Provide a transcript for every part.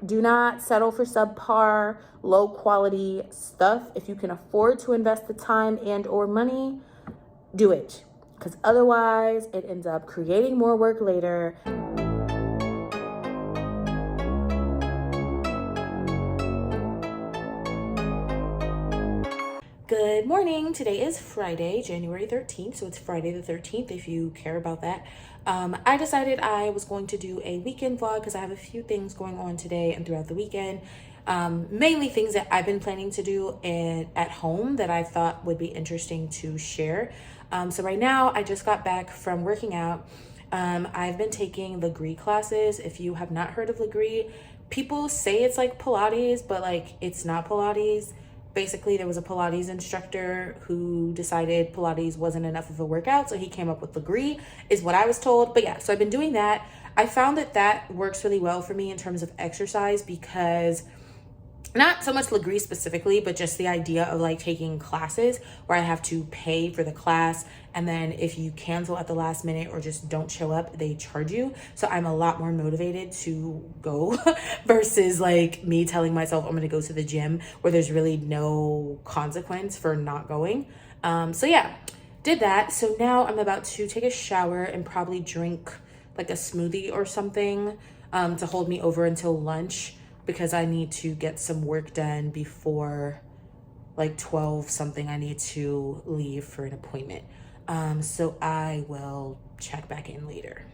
Do not settle for subpar, low quality stuff. If you can afford to invest the time and or money, do it. Because otherwise it ends up creating more work later. Good morning. Today is Friday, January 13th. So it's Friday the 13th if you care about that. I decided I was going to do a weekend vlog because I have a few things going on today and throughout the weekend. Mainly things that I've been planning to do at home that I thought would be interesting to share. So right now I just got back from working out. I've been taking Legree classes. If you have not heard of Legree, people say it's like Pilates, but like it's not Pilates. Basically, there was a Pilates instructor who decided Pilates wasn't enough of a workout, so he came up with Legree, is what I was told. But yeah, so I've been doing that. I found that that works really well for me in terms of exercise because not so much Legree specifically, but just the idea of like taking classes where I have to pay for the class, and then if you cancel at the last minute or just don't show up, they charge you. So I'm a lot more motivated to go versus like me telling myself I'm gonna go to the gym where there's really no consequence for not going. So yeah, did that. So now I'm about to take a shower and probably drink like a smoothie or something to hold me over until lunch, because I need to get some work done before like 12 something. I need to leave for an appointment. So I will check back in later.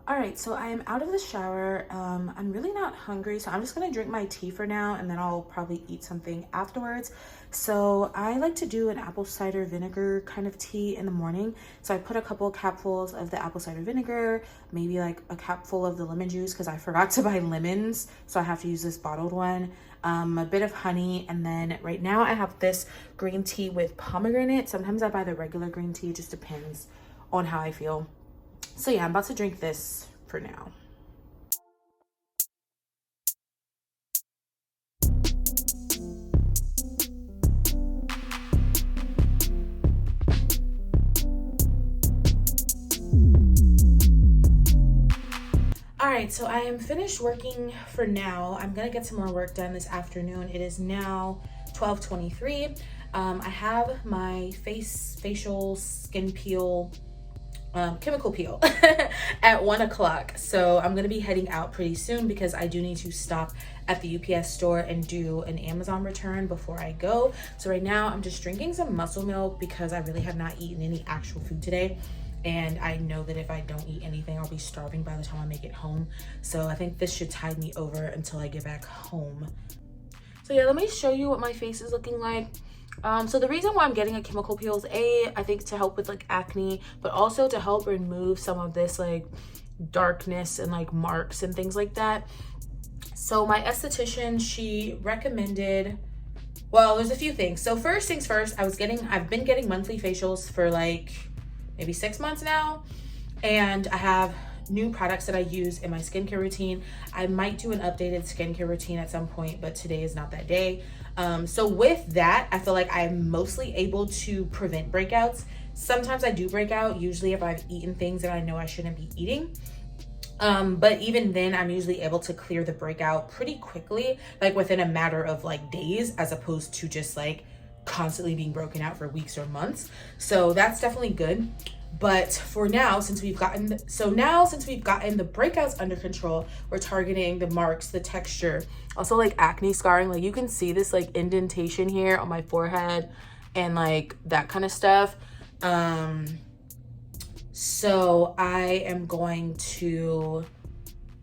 All right, so I am out of the shower. I'm really not hungry, so I'm just gonna drink my tea for now, and then I'll probably eat something afterwards. So I like to do an apple cider vinegar kind of tea in the morning. So I put a couple capfuls of the apple cider vinegar, maybe like a capful of the lemon juice because I forgot to buy lemons, so I have to use this bottled one. A bit of honey, and then right now I have this green tea with pomegranate. Sometimes I buy the regular green tea, it just depends on how I feel. So yeah, I'm about to drink this for now. All right, so I am finished working for now. I'm gonna get some more work done this afternoon. It is now 12:23. I have my facial skin peel, chemical peel at 1 o'clock. So I'm gonna be heading out pretty soon because I do need to stop at the UPS store and do an Amazon return before I go. So right now I'm just drinking some muscle milk because I really have not eaten any actual food today. And I know that if I don't eat anything, I'll be starving by the time I make it home. So I think this should tide me over until I get back home. So yeah, let me show you what my face is looking like. So the reason why I'm getting a chemical peel is I think to help with like acne, but also to help remove some of this like darkness and like marks and things like that. So my esthetician, she recommended, well, there's a few things. So first things first, I've been getting monthly facials for like maybe 6 months now, and I have new products that I use in my skincare routine. I might do an updated skincare routine at some point, but today is not that day. So with that, I feel like I'm mostly able to prevent breakouts. Sometimes I do break out, usually if I've eaten things that I know I shouldn't be eating. But even then, I'm usually able to clear the breakout pretty quickly, like within a matter of like days, as opposed to just like constantly being broken out for weeks or months. So that's definitely good. But for now, since we've gotten the breakouts under control, we're targeting the marks, the texture, also like acne scarring. Like you can see this like indentation here on my forehead and like that kind of stuff. So I am going to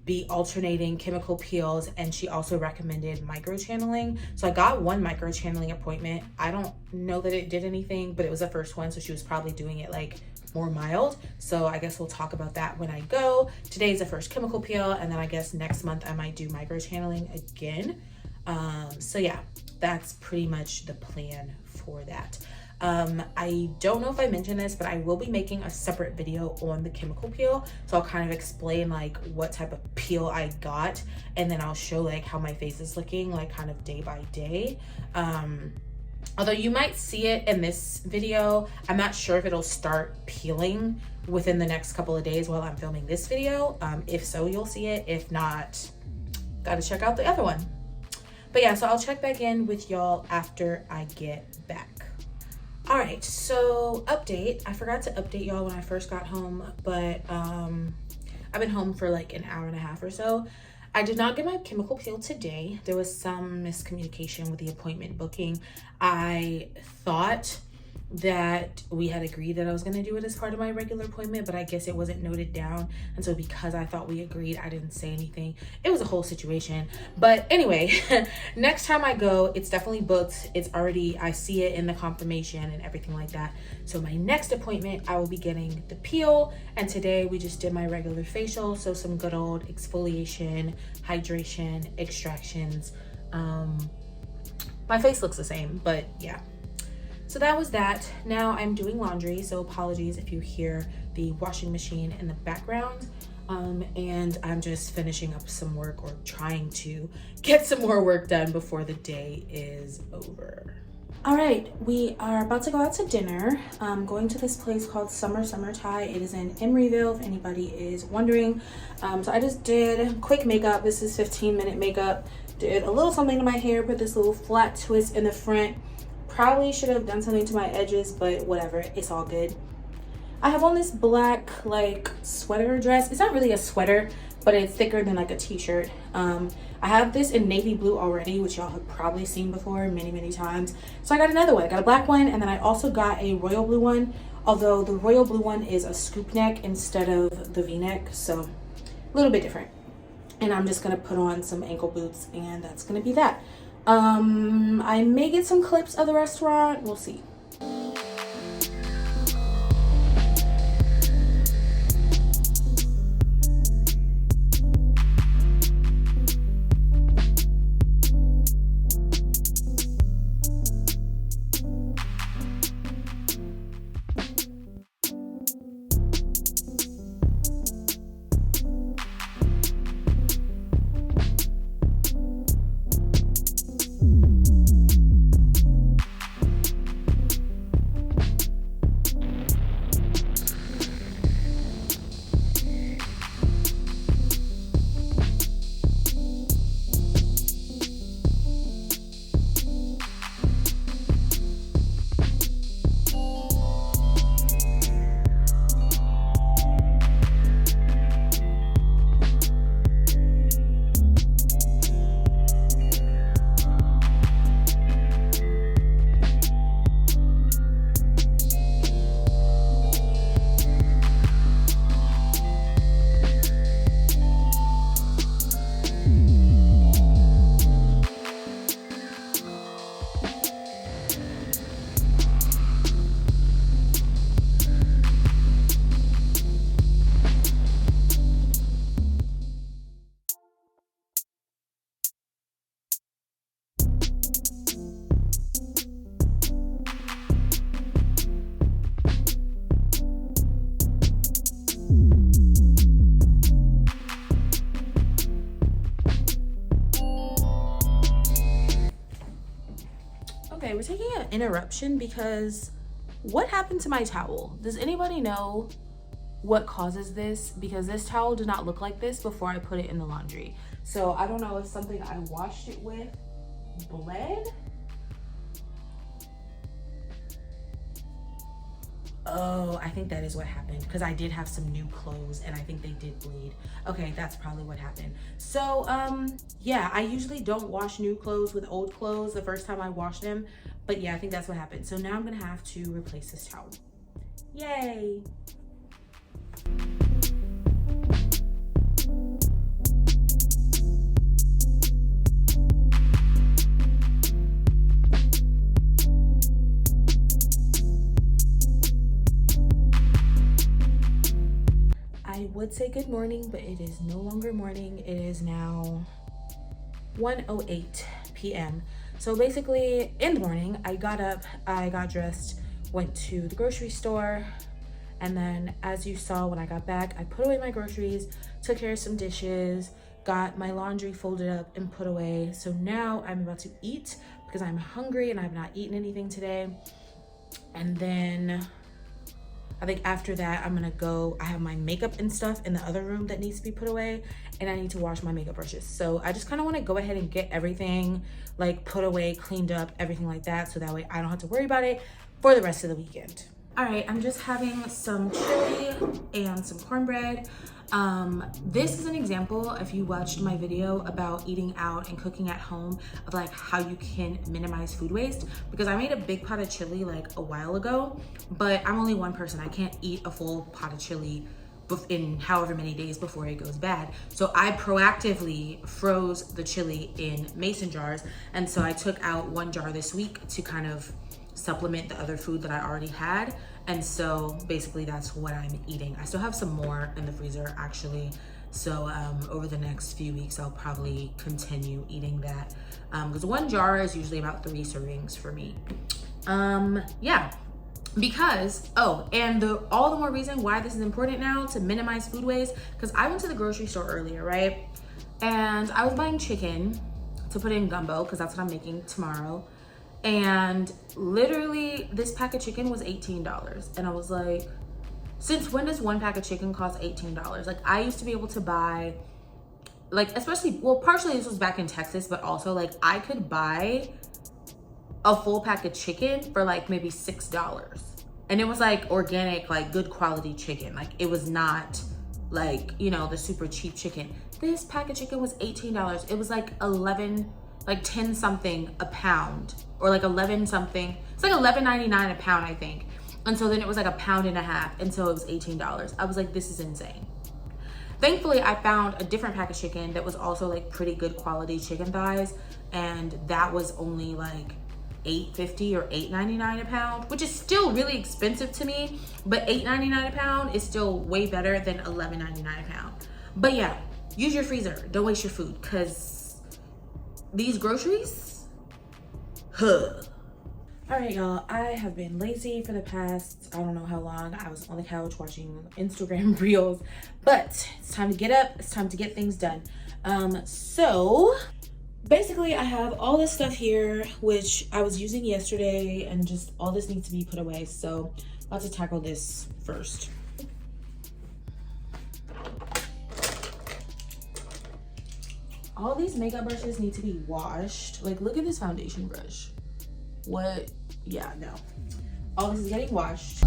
be alternating chemical peels, and she also recommended microchanneling. So I got one microchanneling appointment. I don't know that it did anything, but it was the first one, so she was probably doing it like more mild. So I guess we'll talk about that when I go. Today's the first chemical peel, and then I guess next month I might do microchanneling again. So yeah, that's pretty much the plan for that. I don't know if I mentioned this, but I will be making a separate video on the chemical peel. So I'll kind of explain like what type of peel I got, and then I'll show like how my face is looking like kind of day by day. Although you might see it in this video, I'm not sure if it'll start peeling within the next couple of days while I'm filming this video. If so, you'll see it. If not, gotta check out the other one. But yeah, so I'll check back in with y'all after I get back. All right, so update. I forgot to update y'all when I first got home, but I've been home for like an hour and a half or so. I did not get my chemical peel today. There was some miscommunication with the appointment booking. I thought that we had agreed that I was going to do it as part of my regular appointment, but I guess it wasn't noted down. And so because I thought we agreed, I didn't say anything. It was a whole situation. But anyway, next time I go, it's definitely booked. It's already, I see it in the confirmation and everything like that. So my next appointment, I will be getting the peel. And today we just did my regular facial. So some good old exfoliation, hydration, extractions. My face looks the same, but yeah. So that was that. Now I'm doing laundry, so apologies if you hear the washing machine in the background. And I'm just finishing up some work, or trying to get some more work done before the day is over. All right, we are about to go out to dinner. Going to this place called Summer Thai. It is in Emeryville, if anybody is wondering. So I just did quick makeup. This is 15-minute makeup. Did a little something to my hair, put this little flat twist in the front. Probably should have done something to my edges, but whatever, it's all good. I have on this black like sweater dress. It's not really a sweater, but it's thicker than like a t-shirt. I have this in navy blue already, which y'all have probably seen before many times. So I got another one. I got a black one, and then I also got a royal blue one, although the royal blue one is a scoop neck instead of the v-neck, so a little bit different. And I'm just gonna put on some ankle boots, and that's gonna be that. I may get some clips of the restaurant. We'll see. Okay, we're taking an interruption because what happened to my towel? Does anybody know what causes this? Because this towel did not look like this before I put it in the laundry. So I don't know if something I washed it with bled. Oh, I think that is what happened, because I did have some new clothes and I think they did bleed. Okay, that's probably what happened. So yeah, I usually don't wash new clothes with old clothes the first time I wash them, but yeah, I think that's what happened. So now I'm gonna have to replace this towel. Yay. I would say good morning, but it is no longer morning. It is now 1:08 p.m. So basically in the morning, I got up, I got dressed, went to the grocery store, and then as you saw when I got back, I put away my groceries, took care of some dishes, got my laundry folded up and put away. So now I'm about to eat because I'm hungry and I've not eaten anything today. And then I think after that, I'm gonna go, I have my makeup and stuff in the other room that needs to be put away, and I need to wash my makeup brushes. So I just kind of want to go ahead and get everything like put away, cleaned up, everything like that, so that way I don't have to worry about it for the rest of the weekend. All right, I'm just having some chili and some cornbread. This is an example, if you watched my video about eating out and cooking at home, of like how you can minimize food waste, because I made a big pot of chili like a while ago, but I'm only one person. I can't eat a full pot of chili in however many days before it goes bad. So I proactively froze the chili in mason jars, and so I took out one jar this week to kind of supplement the other food that I already had. And so basically that's what I'm eating. I still have some more in the freezer actually. So over the next few weeks, I'll probably continue eating that. Because one jar is usually about 3 servings for me. Yeah, because, oh, and all the more reason why this is important now to minimize food waste, because I went to the grocery store earlier, right? And I was buying chicken to put in gumbo, because that's what I'm making tomorrow. And literally this pack of chicken was $18. And I was like, since when does one pack of chicken cost $18? Like, I used to be able to buy, like, especially, well, partially this was back in Texas, but also like I could buy a full pack of chicken for like maybe $6. And it was like organic, like good quality chicken. Like, it was not like, you know, the super cheap chicken. This pack of chicken was $18. It was like 10 something a pound, or like 11 something. It's like $11.99 a pound, I think. And so then it was like a pound and a half, and so it was $18. I was like, this is insane. Thankfully, I found a different pack of chicken that was also like pretty good quality chicken thighs, and that was only like $8.50 or $8.99 a pound, which is still really expensive to me, but $8.99 a pound is still way better than $11.99 a pound. But yeah, use your freezer. Don't waste your food, because these groceries, huh. All right, y'all, I have been lazy for the past, I don't know how long. I was on the couch watching Instagram reels, but it's time to get up. It's time to get things done. So basically I have all this stuff here, which I was using yesterday, and just all this needs to be put away. So I'm about to tackle this first. All these makeup brushes need to be washed. Like, look at this foundation brush. What? Yeah, no. All this is getting washed.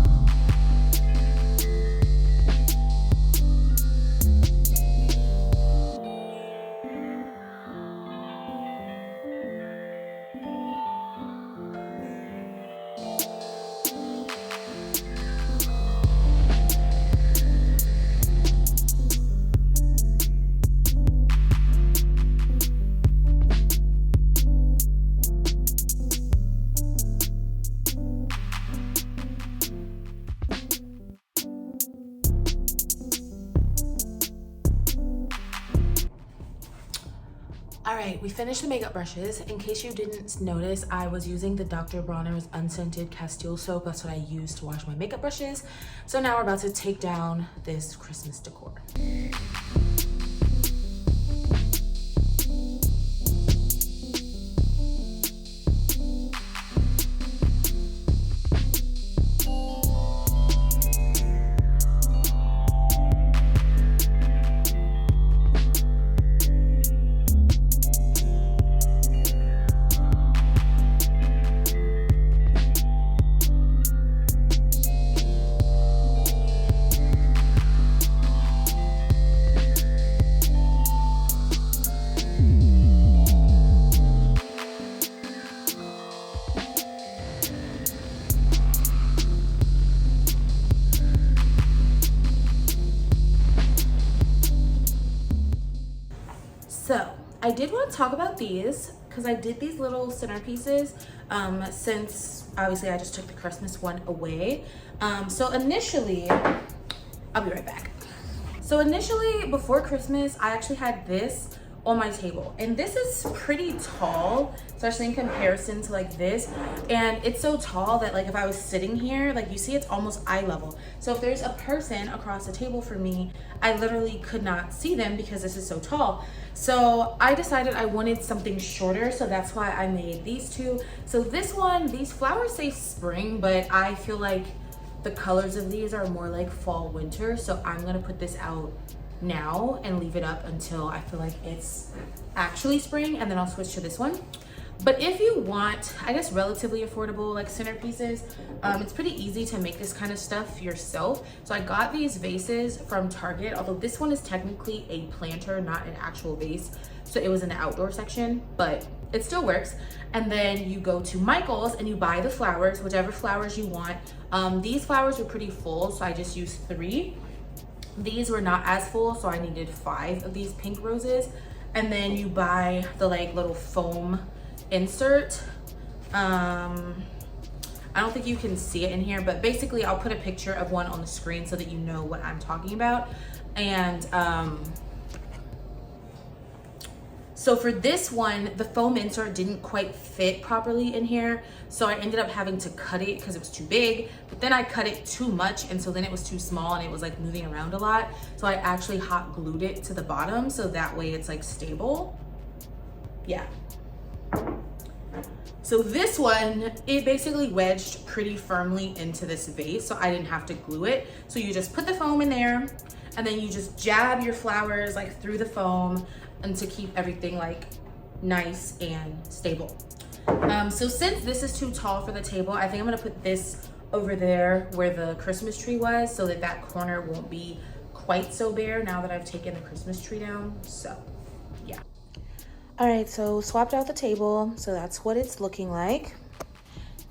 All right, we finished the makeup brushes. In case you didn't notice, I was using the Dr. Bronner's unscented Castile soap. That's what I used to wash my makeup brushes. So now we're about to take down this Christmas decor. So I did want to talk about these, because I did these little centerpieces since obviously I just took the Christmas one away. So initially, I'll be right back. So initially, before Christmas, I actually had this on my table, and this is pretty tall, especially in comparison to like this. And it's so tall that like if I was sitting here, like you see it's almost eye level. So if there's a person across the table from me, I literally could not see them because this is so tall. So I decided I wanted something shorter, so that's why I made these two. So this one, these flowers say spring, but I feel like the colors of these are more like fall winter, so I'm gonna put this out now and leave it up until I feel like it's actually spring, and then I'll switch to this one. But if you want, I guess, relatively affordable like centerpieces, it's pretty easy to make this kind of stuff yourself. So I got these vases from Target, although this one is technically a planter, not an actual vase. So it was in the outdoor section, but it still works. And then you go to Michael's and you buy the flowers, whichever flowers you want. These flowers were pretty full, so I just used 3. These were not as full, so I needed 5 of these pink roses. And then you buy the like little foam insert. I don't think you can see it in here, but basically I'll put a picture of one on the screen so that you know what I'm talking about. And so for this one, the foam insert didn't quite fit properly in here, so I ended up having to cut it because it was too big, but then I cut it too much, and so then it was too small and it was like moving around a lot. So I actually hot glued it to the bottom so that way it's like stable. Yeah. So this one, it basically wedged pretty firmly into this vase, so I didn't have to glue it. So you just put the foam in there, and then you just jab your flowers like through the foam, and to keep everything like nice and stable. So since this is too tall for the table, I think I'm gonna put this over there where the Christmas tree was, so that that corner won't be quite so bare now that I've taken the Christmas tree down. So yeah. All right, so swapped out the table, so that's what it's looking like.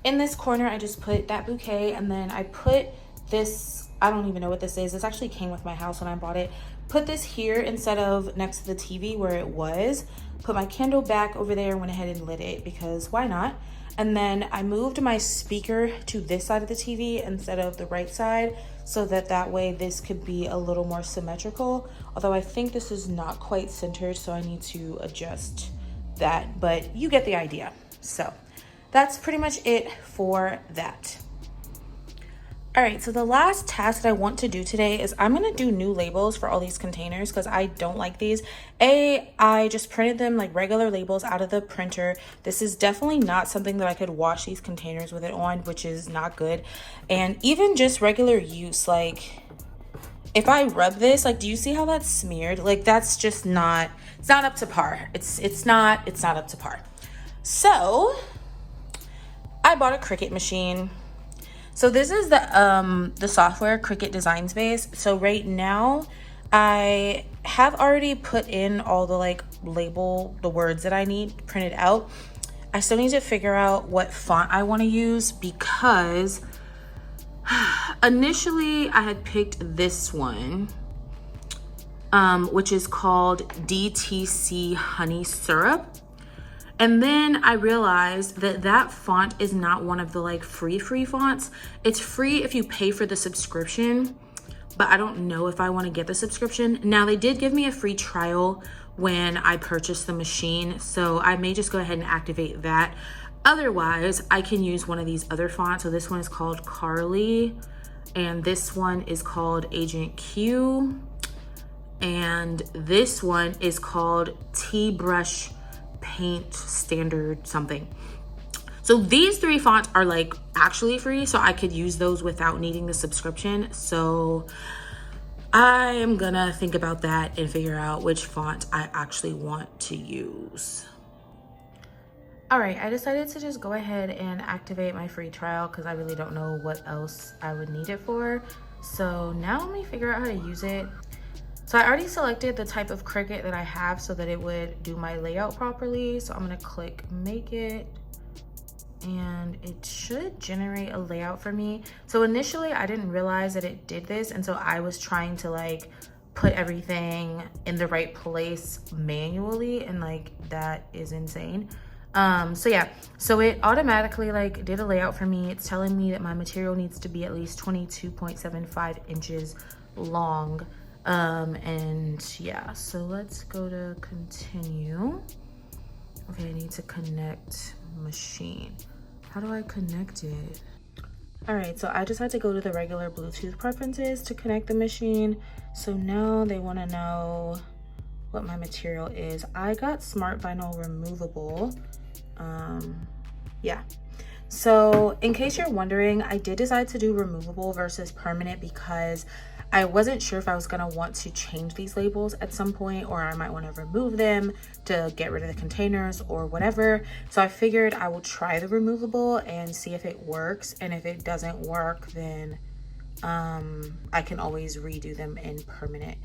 In this corner, I just put that bouquet, and then I put this, I don't even know what this is. This actually came with my house when I bought it. Put this here instead of next to the TV where it was. Put my candle back over there and went ahead and lit it because why not? And then I moved my speaker to this side of the TV instead of the right side, so that that way this could be a little more symmetrical. Although I think this is not quite centered, so I need to adjust that, but you get the idea. So that's pretty much it for that. All right, so the last task that I want to do today is I'm gonna do new labels for all these containers because I don't like these. I just printed them like regular labels out of the printer. This is definitely not something that I could wash these containers with it on, which is not good. And even just regular use, like if I rub this, like, do you see how that's smeared? Like that's just not, it's not up to par. It's not up to par. So I bought a Cricut machine. So this is the software Cricut Design Space. So right now I have already put in all the like the words that I need printed out. I still need to figure out what font I want to use because initially I had picked this one, which is called DTC Honey Syrup. And then I realized that that font is not one of the like free fonts. It's free if you pay for the subscription, but I don't know if I want to get the subscription. Now they did give me a free trial when I purchased the machine, so I may just go ahead and activate that. Otherwise, I can use one of these other fonts. So this one is called Carly, and this one is called Agent Q, and this one is called T-Brush Paint Standard something. So these 3 fonts are like actually free, so I could use those without needing the subscription. So I am gonna think about that and figure out which font I actually want to use. All right, I decided to just go ahead and activate my free trial because I really don't know what else I would need it for. So now let me figure out how to use it. So I already selected the type of Cricut that I have so that it would do my layout properly. So I'm gonna click make it, and it should generate a layout for me. So initially I didn't realize that it did this, and so I was trying to like put everything in the right place manually, and like that is insane. So yeah, so it automatically like did a layout for me. It's telling me that my material needs to be at least 22.75 inches long. And yeah, so let's go to continue. Okay, I need to connect machine. How do I connect it? All right, so I just had to go to the regular Bluetooth preferences to connect the machine. So now they want to know what my material is. I got smart vinyl removable. Yeah. So in case you're wondering, I did decide to do removable versus permanent because I wasn't sure if I was gonna want to change these labels at some point, or I might want to remove them to get rid of the containers or whatever. So I figured I will try the removable and see if it works. And if it doesn't work, then I can always redo them in permanent.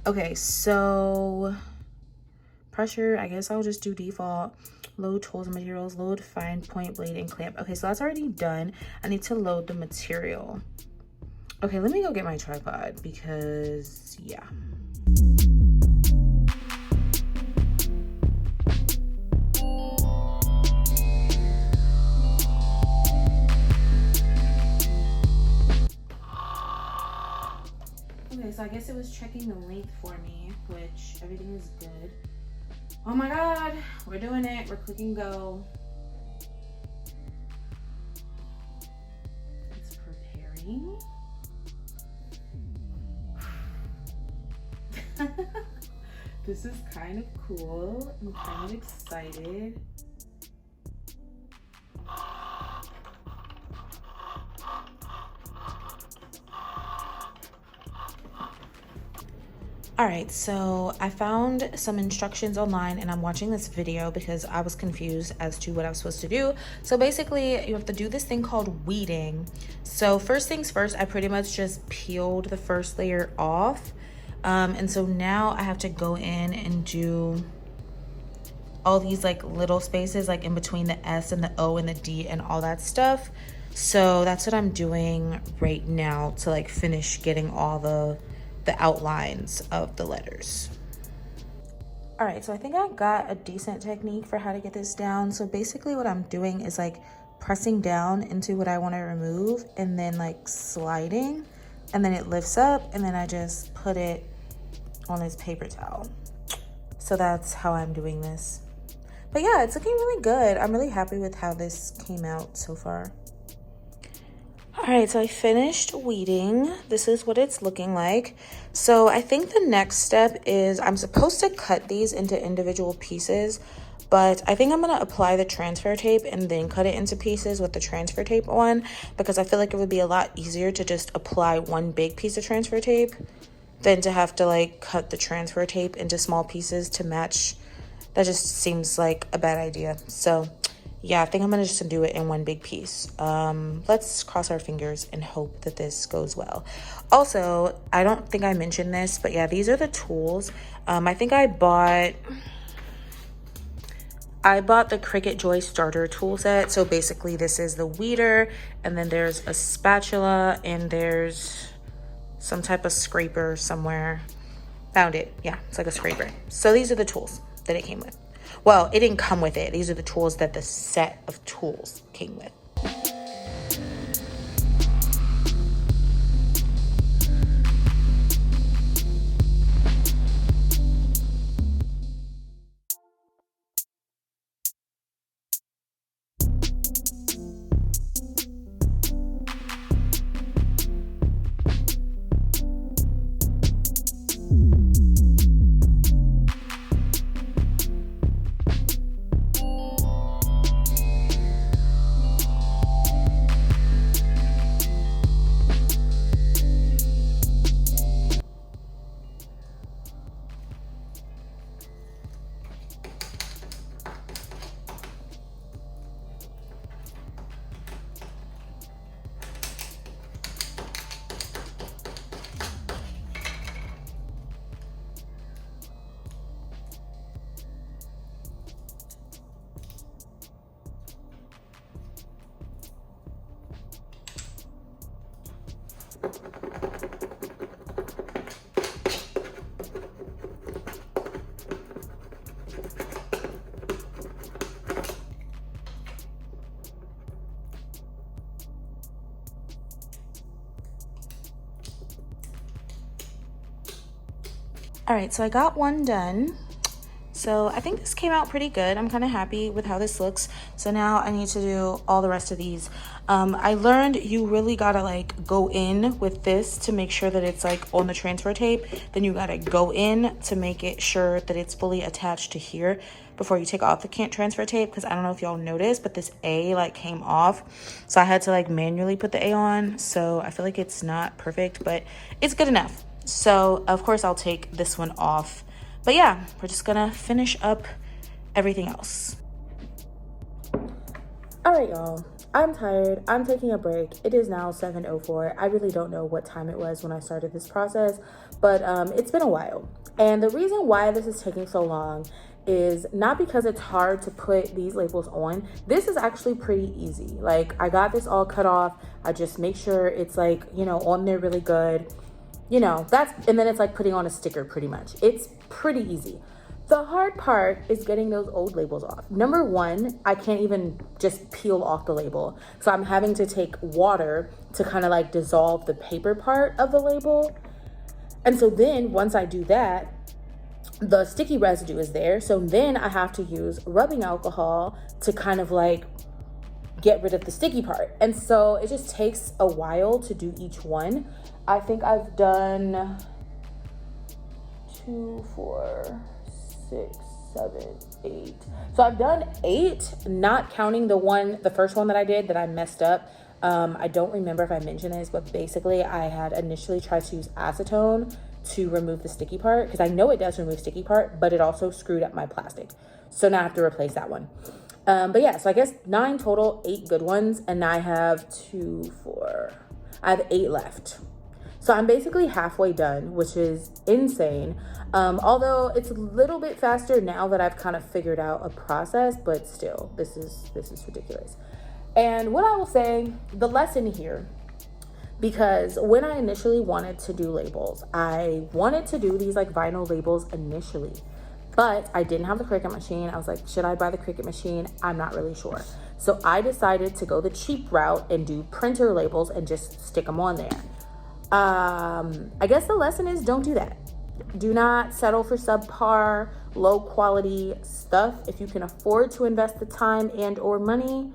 Okay, so pressure, I guess I'll just do default. Load tools and materials, load fine point blade and clamp. Okay, so that's already done. I need to load the material. Okay, let me go get my tripod because yeah. Okay, so I guess it was checking the length for me, which everything is good. Oh my God, we're doing it. We're clicking go. It's preparing. This is kind of cool. I'm kind of excited. All right, so I found some instructions online and I'm watching this video because I was confused as to what I was supposed to do. So basically you have to do this thing called weeding. So first things first, I pretty much just peeled the first layer off. And so now I have to go in and do all these like little spaces like in between the S and the O and the D and all that stuff. So that's what I'm doing right now to like finish getting all the outlines of the letters. All right, so I think I got a decent technique for how to get this down. So basically what I'm doing is like pressing down into what I want to remove and then like sliding, and then it lifts up, and then I just put it on this paper towel. So that's how I'm doing this. But yeah, it's looking really good. I'm really happy with how this came out so far. All right, so I finished weeding. This is what it's looking like. So I think the next step is I'm supposed to cut these into individual pieces, but I think I'm gonna apply the transfer tape and then cut it into pieces with the transfer tape on, because I feel like it would be a lot easier to just apply one big piece of transfer tape than to have to like cut the transfer tape into small pieces to match. That just seems like a bad idea. So yeah, I think I'm gonna just do it in one big piece. Let's cross our fingers and hope that this goes well. Also, I don't think I mentioned this, but yeah, these are the tools. I think I bought the Cricut Joy starter tool set. So basically this is the weeder, and then there's a spatula, and there's some type of scraper somewhere. Found it. Yeah, it's like a scraper. So these are the tools that it came with. Well, it didn't come with it. These are the tools that the set of tools came with. All right, so I got one done. So I think this came out pretty good. I'm kind of happy with how this looks. So now I need to do all the rest of these. I learned you really gotta like go in with this to make sure that it's like on the transfer tape. Then you gotta go in to make it sure that it's fully attached to here before you take off the transfer tape, because I don't know if y'all noticed, but this A like came off, so I had to like manually put the A on. So I feel like it's not perfect, but it's good enough. So of course I'll take this one off, but yeah, we're just gonna finish up everything else. All right, y'all, I'm tired. I'm taking a break. It is now 7:04. I really don't know what time it was when I started this process, but it's been a while. And the reason why this is taking so long is not because it's hard to put these labels on. This is actually pretty easy. Like, I got this all cut off. I just make sure it's like, you know, on there really good. You know, and then it's like putting on a sticker pretty much. It's pretty easy. The hard part is getting those old labels off. Number one, I can't even just peel off the label. So I'm having to take water to kind of like dissolve the paper part of the label. And so then once I do that, the sticky residue is there. So then I have to use rubbing alcohol to kind of like get rid of the sticky part. And so it just takes a while to do each one. I think I've done 2, 4, 6, 7, 8. So I've done 8, not counting the first one that I did that I messed up. I don't remember if I mentioned this, but basically I had initially tried to use acetone to remove the sticky part, because I know it does remove sticky part, but it also screwed up my plastic. So now I have to replace that one. But yeah, so I guess 9 total, 8 good ones. And I have I have 8 left. So I'm basically halfway done, which is insane. Although it's a little bit faster now that I've kind of figured out a process, but still, this is ridiculous. And what I will say, the lesson here, because when I initially wanted to do labels, I wanted to do these like vinyl labels initially, but I didn't have the Cricut machine. I was like, should I buy the Cricut machine? I'm not really sure. So I decided to go the cheap route and do printer labels and just stick them on there. I guess the lesson is don't do that. Do not settle for subpar, low quality stuff. If you can afford to invest the time and or money,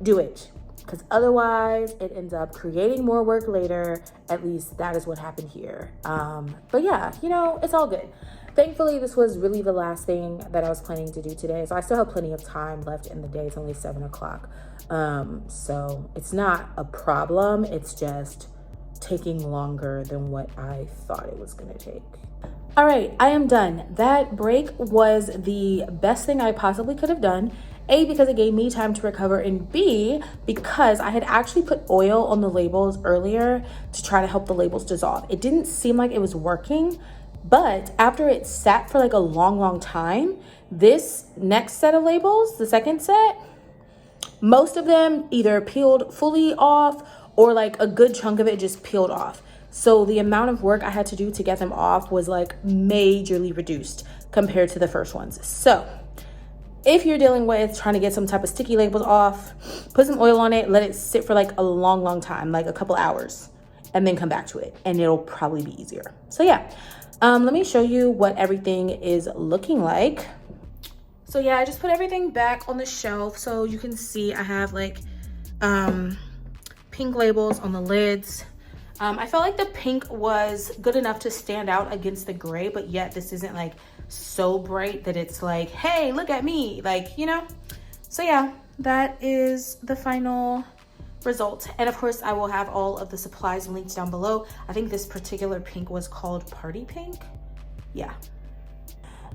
do it. Because otherwise it ends up creating more work later. At least that is what happened here. But yeah, you know, it's all good. Thankfully, this was really the last thing that I was planning to do today. So I still have plenty of time left in the day. It's only 7 o'clock. So it's not a problem. It's just taking longer than what I thought it was going to take. All right, I am done. That break was the best thing I possibly could have done. A, because it gave me time to recover, and B, because I had actually put oil on the labels earlier to try to help the labels dissolve. It didn't seem like it was working, but after it sat for like a long time, this next set of labels, the second set, most of them either peeled fully off or like a good chunk of it just peeled off. So the amount of work I had to do to get them off was like majorly reduced compared to the first ones. So if you're dealing with trying to get some type of sticky labels off, put some oil on it, let it sit for like a long time, like a couple hours, and then come back to it, and it'll probably be easier. So yeah, let me show you what everything is looking like. So yeah, I just put everything back on the shelf so you can see I have like pink labels on the lids. I felt like the pink was good enough to stand out against the gray, but yet this isn't like so bright that it's like, hey, look at me, like, you know. So yeah, that is the final result. And of course I will have all of the supplies linked down below. I think this particular pink was called Party Pink. Yeah.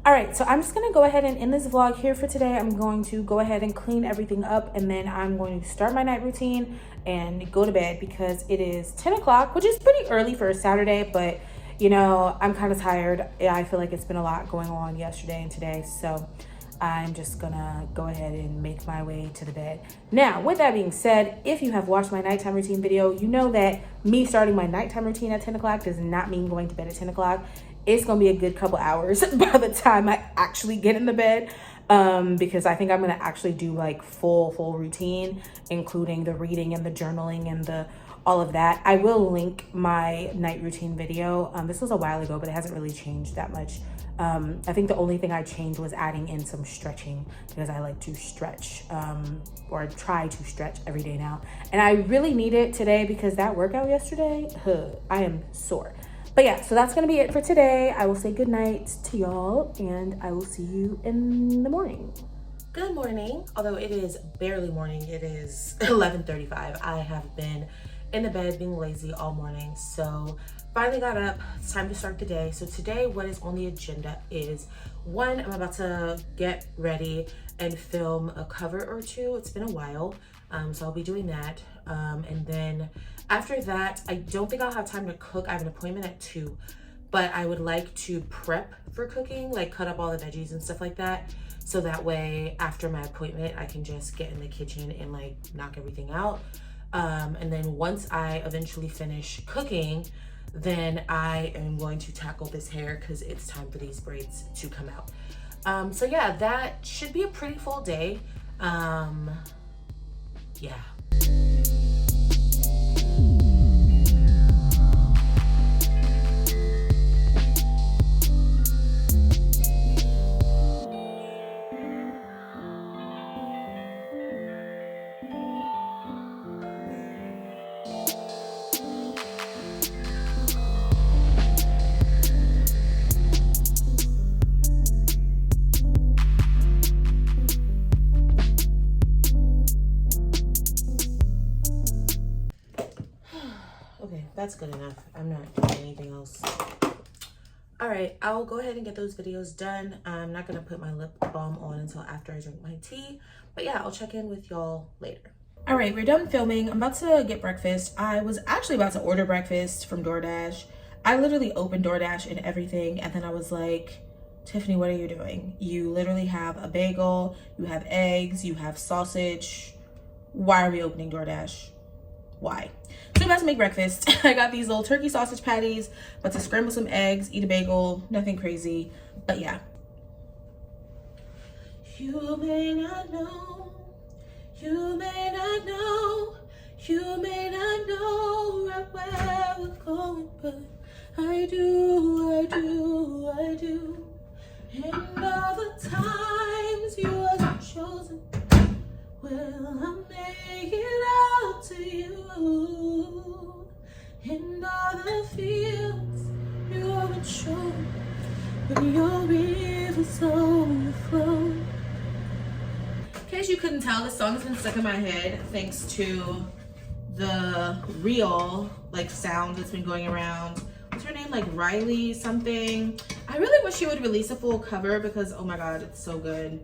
All right, so I'm just gonna go ahead and end this vlog here for today. I'm going to go ahead and clean everything up, and then I'm going to start my night routine and go to bed because it is 10 o'clock, which is pretty early for a Saturday, but you know, I'm kind of tired. I feel like it's been a lot going on yesterday and today, so I'm just gonna go ahead and make my way to the bed. Now, with that being said, if you have watched my nighttime routine video, you know that me starting my nighttime routine at 10 o'clock does not mean going to bed at 10 o'clock. It's gonna be a good couple hours by the time I actually get in the bed, because I think I'm gonna actually do like full routine, including the reading and the journaling and the all of that. I will link my night routine video. This was a while ago, but it hasn't really changed that much I think the only thing I changed was adding in some stretching because I like to stretch or try to stretch every day now. And I really need it today because that workout yesterday, I am sore. But yeah, so that's gonna be it for today. I will say good night to y'all and I will see you in the morning. Good morning, although it is barely morning. It is 11:35. I have been in the bed being lazy all morning, so finally got up. It's time to start the day. So today, what is on the agenda is, one, I'm about to get ready and film a cover or two. It's been a while, so I'll be doing that. And then after that, I don't think I'll have time to cook. I have an appointment at 2, but I would like to prep for cooking, like cut up all the veggies and stuff like that. So that way, after my appointment, I can just get in the kitchen and like knock everything out. And then once I eventually finish cooking, then I am going to tackle this hair because it's time for these braids to come out. So yeah, that should be a pretty full day. Yeah. Okay, that's good enough. I'm not doing anything else. All right, I'll go ahead and get those videos done. I'm not gonna put my lip balm on until after I drink my tea, but yeah, I'll check in with y'all later. All right, we're done filming. I'm about to get breakfast. I was actually about to order breakfast from DoorDash. I literally opened DoorDash and everything, and then I was like, Tiffany, what are you doing? You literally have a bagel, you have eggs, you have sausage. Why are we opening DoorDash? Why? So I'm about to make breakfast. I got these little turkey sausage patties, about to scramble some eggs, eat a bagel, nothing crazy, but yeah. You may not know, you may not know, you may not know right where we're going, but I do, I do, I do. And all the times you wasn't chosen, well, I'll make it out to you. In all the fields you haven't shown, when your rivers overflow. In case you couldn't tell, this song has been stuck in my head thanks to the reel like sound that's been going around. What's her name? Like Riley something. I really wish she would release a full cover because oh my god, it's so good.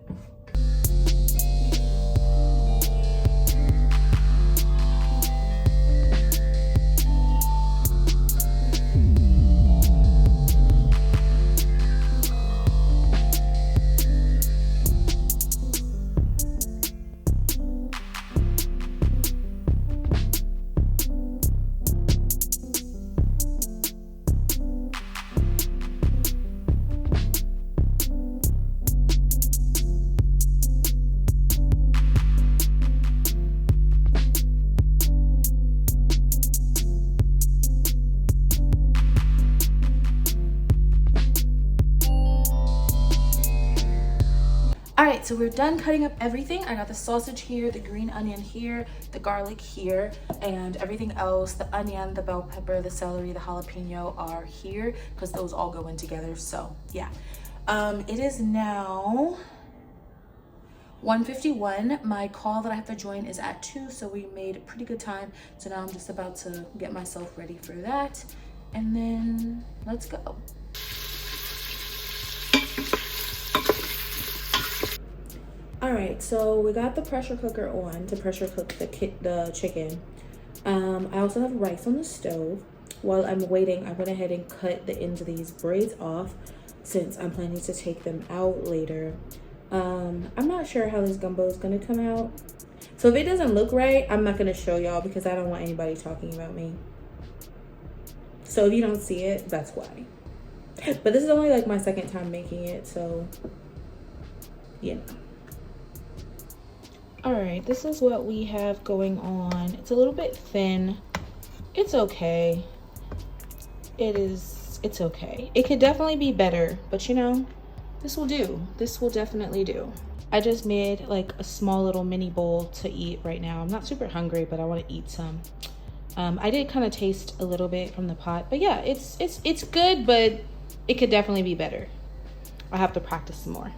All right, so we're done cutting up everything. I got the sausage here, the green onion here, the garlic here, and everything else, the onion, the bell pepper, the celery, the jalapeno are here because those all go in together, so yeah. It is now 1:51. My call that I have to join is at 2, so we made pretty good time. So now I'm just about to get myself ready for that, and then let's go. All right, so we got the pressure cooker on to pressure cook the chicken. I also have rice on the stove. While I'm waiting, I went ahead and cut the ends of these braids off since I'm planning to take them out later. I'm not sure how this gumbo is gonna come out. So if it doesn't look right, I'm not gonna show y'all because I don't want anybody talking about me. So if you don't see it, that's why. But this is only like my second time making it, so you know. All right, this is what we have going on. It's a little bit thin. It's okay. It is it's okay. It could definitely be better, but you know, this will do. This will definitely do. I just made like a small little mini bowl to eat right now. I'm not super hungry, but I want to eat some. I did kind of taste a little bit from the pot, but yeah, it's good, but it could definitely be better. I'll have to practice some more.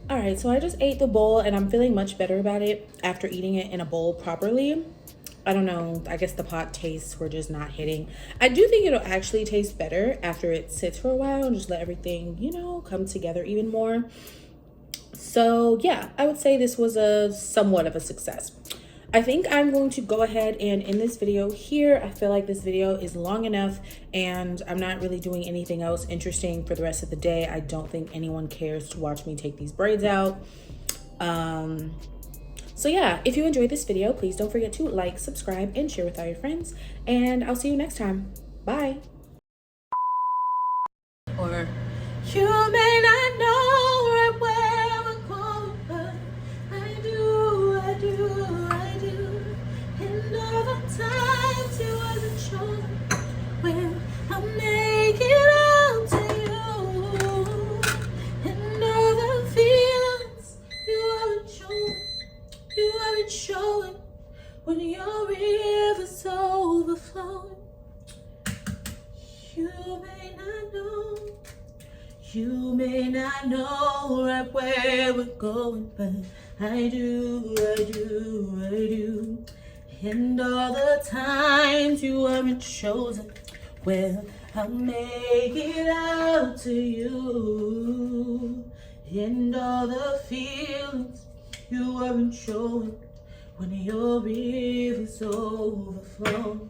All right, so I just ate the bowl and I'm feeling much better about it after eating it in a bowl properly. I don't know, I guess the pot tastes were just not hitting. I do think it'll actually taste better after it sits for a while and just let everything, you know, come together even more. So yeah, I would say this was a somewhat of a success. I think I'm going to go ahead and end this video here. I feel like this video is long enough and I'm not really doing anything else interesting for the rest of the day. I don't think anyone cares to watch me take these braids out. So yeah, if you enjoyed this video, please don't forget to like, subscribe, and share with all your friends. And I'll see you next time. Bye. Or you may not know right where we're going, but I do. And all the times you wasn't sure when I make it out to you. And all the feelings you aren't showing when your river's overflowing. You may not know right where we're going, but I do. And all the times you weren't chosen, well, I'll make it out to you. And all the feelings you weren't showing when your river's overflowing.